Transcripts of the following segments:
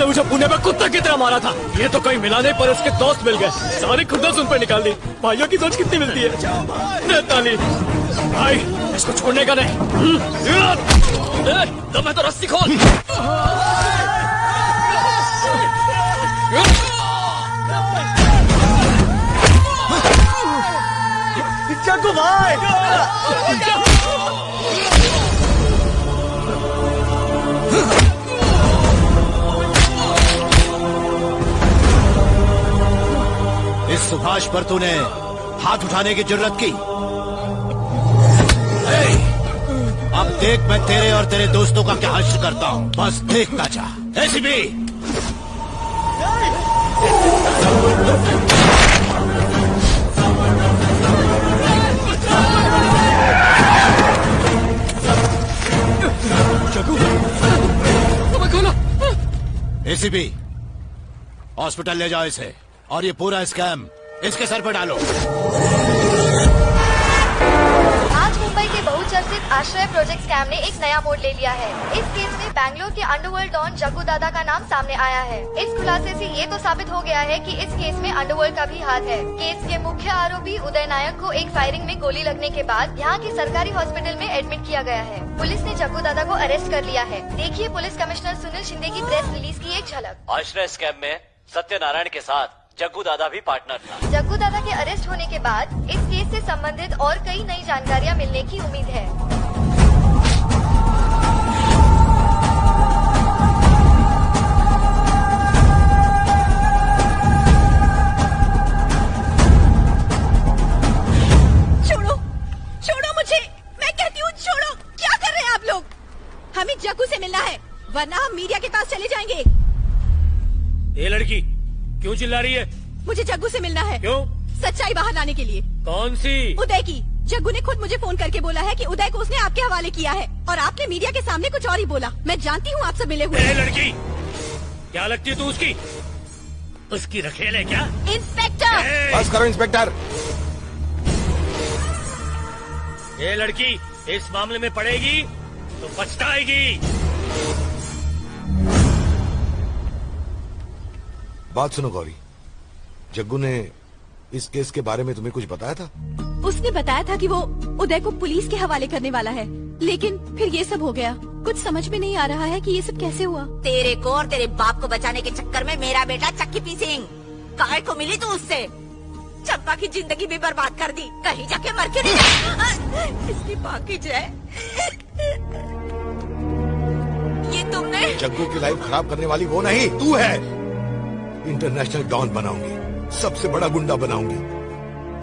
मुझे पुणे में कुत्ता की तरह मारा था। ये तो कहीं मिला नहीं, पर उसके दोस्त मिल गए, सारी खुदस उन पर निकाल दी। भाइयों की सोच कितनी मिलती है। ताली भाई, इसको छोड़ने का नहीं। तो मैं तो रस्सी खोल। जग्गू भाई, इस सुभाष पर तूने हाथ उठाने की जरूरत की। अब देख मैं तेरे और तेरे दोस्तों का क्या हश्र करता हूँ, बस देखता जा। एसीपी एसीपी हॉस्पिटल ले जाओ इसे, और ये पूरा स्कैम इसके सर पर डालो। आज मुंबई के बहुचर्चित आश्रय प्रोजेक्ट स्कैम ने एक नया मोड़ ले लिया है। इस केस में बैंगलोर के अंडरवर्ल्ड डॉन जग्गू दादा का नाम सामने आया है। इस खुलासे से ये तो साबित हो गया है कि इस केस में अंडरवर्ल्ड का भी हाथ है। केस के मुख्य आरोपी उदय नायक को एक फायरिंग में गोली लगने के बाद यहाँ के सरकारी हॉस्पिटल में एडमिट किया गया है। पुलिस ने जग्गू दादा को अरेस्ट कर लिया है। देखिए पुलिस कमिश्नर सुनील शिंदे की प्रेस रिलीज की एक झलक। आश्रय स्कैम में सत्यनारायण के साथ जग्गू दादा भी पार्टनर था। जग्गू दादा के अरेस्ट होने के बाद इस केस से संबंधित और कई नई जानकारियां मिलने की उम्मीद है। छोड़ो, छोड़ो मुझे, मैं कहती हूँ छोड़ो। क्या कर रहे हैं आप लोग? हमें जग्गू से मिलना है, वरना हम मीडिया के पास चले जाएंगे। ये लड़की क्यों चिल्ला रही है? मुझे जग्गू से मिलना है। क्यों? सच्चाई बाहर लाने के लिए। कौन सी? उदय की। जग्गू ने खुद मुझे फोन करके बोला है कि उदय को उसने आपके हवाले किया है, और आपने मीडिया के सामने कुछ और ही बोला। मैं जानती हूँ आप सब मिले हुए। लड़की क्या लगती है तू उसकी? उसकी रखेल है क्या? इंस्पेक्टर बस करो इंस्पेक्टर। ये लड़की इस मामले में पड़ेगी तो पछताएगी। बात सुनो गौरी, जग्गू ने इस केस के बारे में तुम्हें कुछ बताया था? उसने बताया था कि वो उदय को पुलिस के हवाले करने वाला है, लेकिन फिर ये सब हो गया। कुछ समझ में नहीं आ रहा है कि ये सब कैसे हुआ। तेरे को और तेरे बाप को बचाने के चक्कर में मेरा बेटा चक्की पीसिंग काय को मिली तू उससे। चंपा की जिंदगी भी बर्बाद कर दी, कहीं जाके मर के नहीं। इसकी बाकी जय। ये तुमने जग्गू की लाइफ खराब करने वाली वो नहीं, तू है। इंटरनेशनल डॉन बनाऊंगी, सबसे बड़ा गुंडा बनाऊंगी।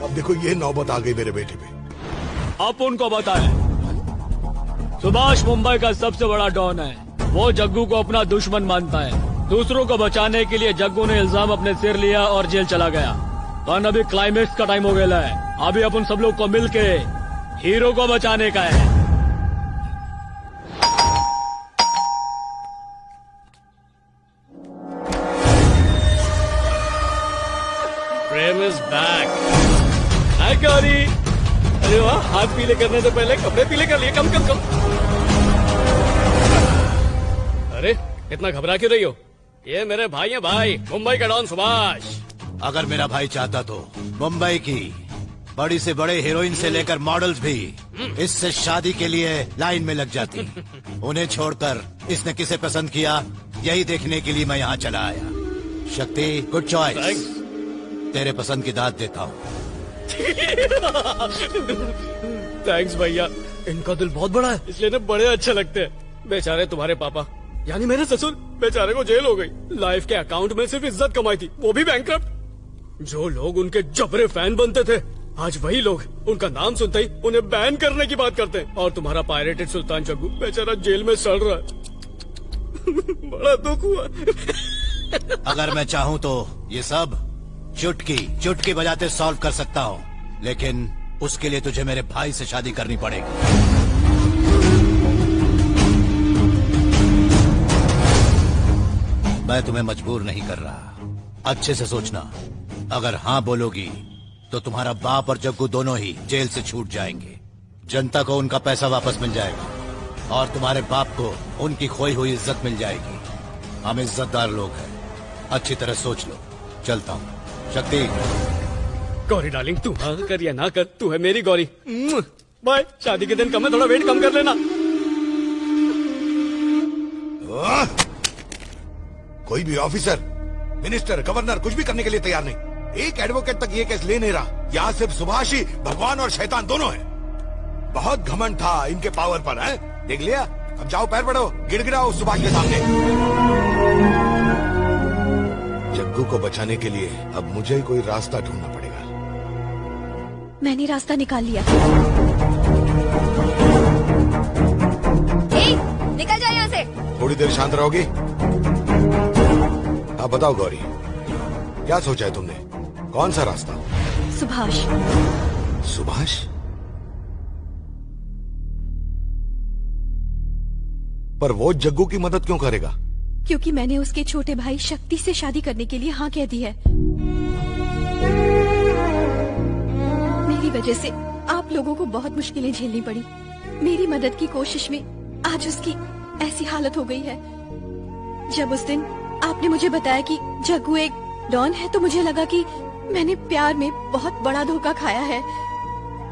अब देखो ये नौबत आ गई मेरे बेटे पे। आप उनको बताएं, सुभाष मुंबई का सबसे बड़ा डॉन है। वो जग्गू को अपना दुश्मन मानता है। दूसरों को बचाने के लिए जग्गू ने इल्जाम अपने सिर लिया और जेल चला गया। पर अभी क्लाइमेक्स का टाइम हो गया है। अभी अपन सब लोग को मिलके हीरो को बचाने का है। प्रेम इज बैक। हाय गौरी। अरे वाह, हाथ पीले करने से पहले कपड़े पीले कर लिए। कम कम कम। अरे इतना घबरा क्यों रही हो? ये मेरे भाई हैं, भाई मुंबई का डॉन सुभाष। अगर मेरा भाई चाहता तो मुंबई की बड़ी से बड़े हीरोइन से लेकर मॉडल्स भी इससे शादी के लिए लाइन में लग जाती। उन्हें छोड़कर इसने किसे पसंद किया, यही देखने के लिए मैं यहाँ चला आया। शक्ति, गुड चॉइस। तेरे पसंद की दाद देता हूँ। थैंक्स भैया, इनका दिल बहुत बड़ा है, इसलिए ना बड़े अच्छे लगते हैं। बेचारे तुम्हारे पापा यानी मेरे ससुर, बेचारे को जेल हो गई। लाइफ के अकाउंट में सिर्फ इज्जत कमाई थी, वो भी बैंकरप्ट। जो लोग उनके जबरे फैन बनते थे, आज वही लोग उनका नाम सुनते ही उन्हें बैन करने की बात करते हैं। और तुम्हारा पायरेटेड सुल्तान जग्गू बेचारा जेल में सड़ रहा है। बड़ा दुख हुआ। अगर मैं चाहूँ तो ये सब चुटकी चुटकी बजाते सॉल्व कर सकता हूँ, लेकिन उसके लिए तुझे मेरे भाई से शादी करनी पड़ेगी। मैं तुम्हें मजबूर नहीं कर रहा, अच्छे से सोचना। अगर हाँ बोलोगी तो तुम्हारा बाप और जग्गू दोनों ही जेल से छूट जाएंगे। जनता को उनका पैसा वापस मिल जाएगा और तुम्हारे बाप को उनकी खोई हुई इज्जत मिल जाएगी। हम इज्जतदार लोग हैं, अच्छी तरह सोच लो। चलता हूँ। शक्ति, गौरी डार्लिंग, तू हाँ कर या ना कर, तू है मेरी गौरी। बाय। शादी के दिन कम है, थोड़ा वेट कम कर लेना। आह! कोई भी ऑफिसर, मिनिस्टर, गवर्नर कुछ भी करने के लिए तैयार नहीं। एक एडवोकेट तक ये केस ले नहीं रहा। यहाँ सिर्फ सुभाष ही भगवान और शैतान दोनों हैं। बहुत घमंड था इनके पावर पर, है? देख लिया। अब जाओ, पैर बढ़ो, गिड़गिड़ाओ सुभाष के सामने। जग्गू को बचाने के लिए अब मुझे ही कोई रास्ता ढूंढना पड़ेगा। मैंने रास्ता निकाल लिया। निकल जाए यहाँ से। थोड़ी देर शांत रहोगी? अब बताओ गौरी, क्या सोचा है तुमने? कौन सा रास्ता? सुभाष। सुभाष? पर वो जग्गू की मदद क्यों करेगा? क्योंकि मैंने उसके छोटे भाई शक्ति से शादी करने के लिए हाँ कह दी है। मेरी वजह से आप लोगों को बहुत मुश्किलें झेलनी पड़ी। मेरी मदद की कोशिश में आज उसकी ऐसी हालत हो गई है। जब उस दिन आपने मुझे बताया कि जग्गू एक डॉन है, तो मुझे लगा कि मैंने प्यार में बहुत बड़ा धोखा खाया है।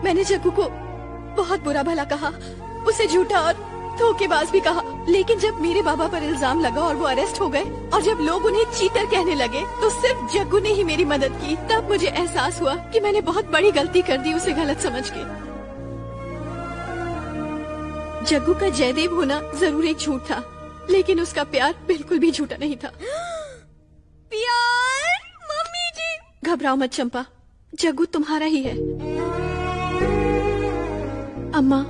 मैंने जग्गू को बहुत बुरा भला कहा, उसे झूठा और धोखेबाज भी कहा। लेकिन जब मेरे बाबा पर इल्जाम लगा और वो अरेस्ट हो गए, और जब लोग उन्हें चीटर कहने लगे, तो सिर्फ जग्गू ने ही मेरी मदद की। तब मुझे एहसास हुआ कि मैंने बहुत बड़ी गलती कर दी उसे गलत समझ के। जग्गू का जयदेव होना जरूर एक झूठ था, लेकिन उसका प्यार बिल्कुल भी झूठा नहीं था। प्यार? मम्मी जी। घबराओ मत चंपा, जग्गू तुम्हारा ही है। अम्मा,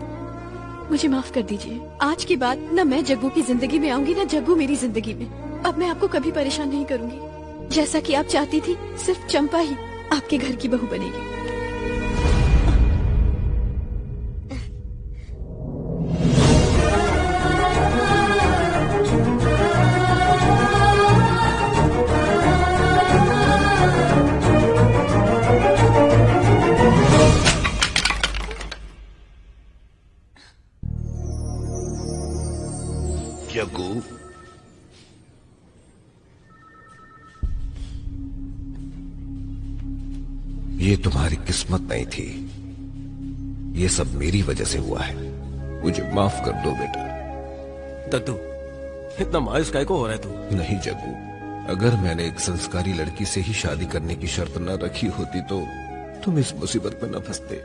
मुझे माफ कर दीजिए। आज के बाद न मैं जग्गू की जिंदगी में आऊंगी, न जग्गू मेरी जिंदगी में। अब मैं आपको कभी परेशान नहीं करूंगी। जैसा कि आप चाहती थी, सिर्फ चंपा ही आपके घर की बहू बनेगी। जग्गू, ये तुम्हारी किस्मत नहीं थी। ये सब मेरी वजह से हुआ है। मुझे माफ कर दो बेटा। दद्दू, इतना मायूस काहे को हो रहा है तू? नहीं जग्गू, अगर मैंने एक संस्कारी लड़की से ही शादी करने की शर्त न रखी होती तो तुम इस मुसीबत में न फंसते।